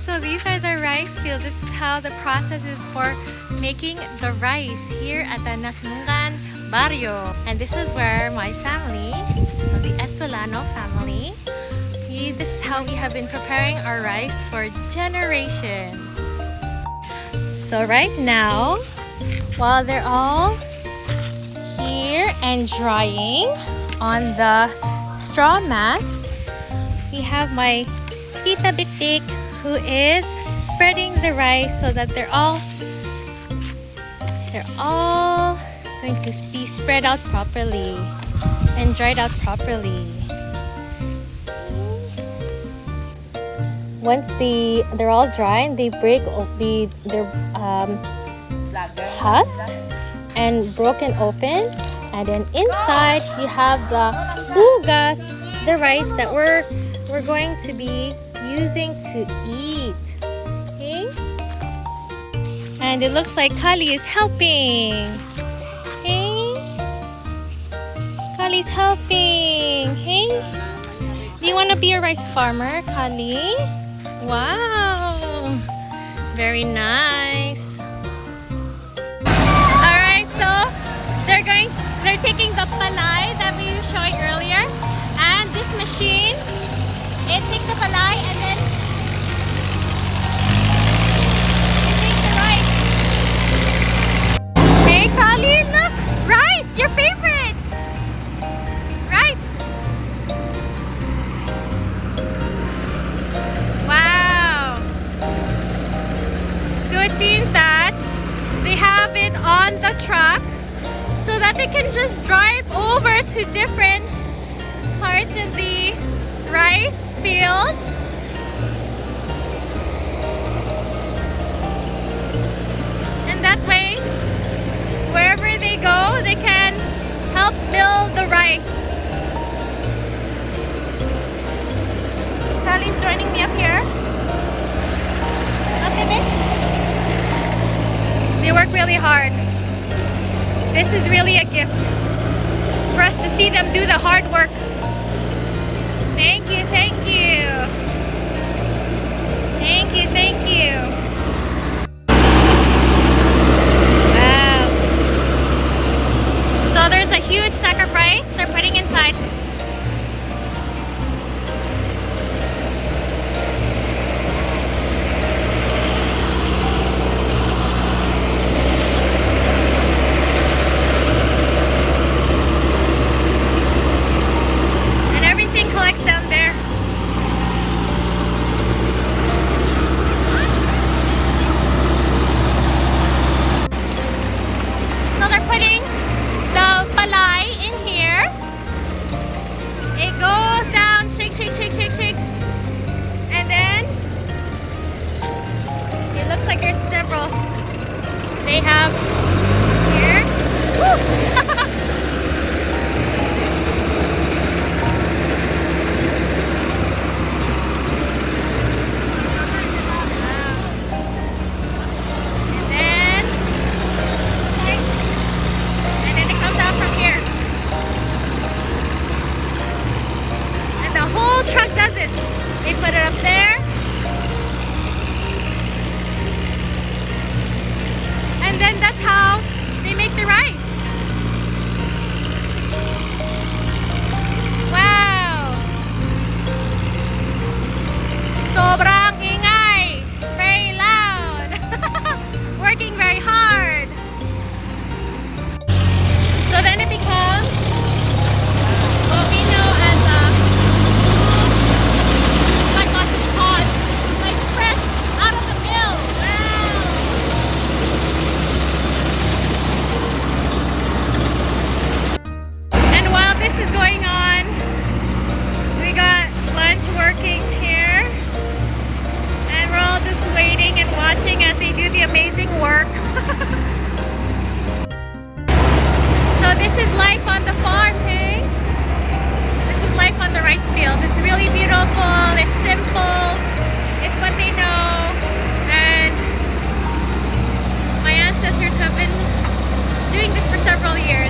So these are the rice fields. This is how the process is for making the rice here at the Nasinungan Barrio. And this is where my family, the Estolano family, this is how we have been preparing our rice for generations. So right now, while they're all here and drying on the straw mats, we have my Tita VicVic who is spreading the rice so that they're all going to be spread out properly and dried out properly. Once they're all dry and they break they're husked and broken open, and then inside you have the hugas, the rice that we're going to be using to eat. Okay? And it looks like Kali is helping. Hey? Kali's helping. Hey? Do you want to be a rice farmer, Kali? Wow! Very nice. Alright, so they're taking the palay that we were showing earlier, and this machine, it takes the palay and then it takes the rice. Hey Kali, look! Rice! Your favorite! Rice! Wow! So it seems that they have it on the truck so that they can just drive over to different parts of the rice fields. And that way, wherever they go, they can help mill the rice. Sally's joining me up here. Okay, babe? They work really hard. This is really a gift for us to see them do the hard work. Thank you, thank you. Thank you, thank you. Wow. So there's a huge sack of rice they're putting inside. They have here. Woo! And then it comes out from here. And the whole truck does it. They put it up there. And then that's how they make the rice. Wow! Sobrang ingay! It's very loud! Working very hard! So then it becomes what we know as oh my gosh, it's hot! Like fresh out of the mill! Wow! This is going on. We got lunch working here, and we're all just waiting and watching as they do the amazing work. So this is life on the farm, hey? This is life on the rice field. It's really beautiful, it's simple, it's what they know, and my ancestors have been doing this for several years.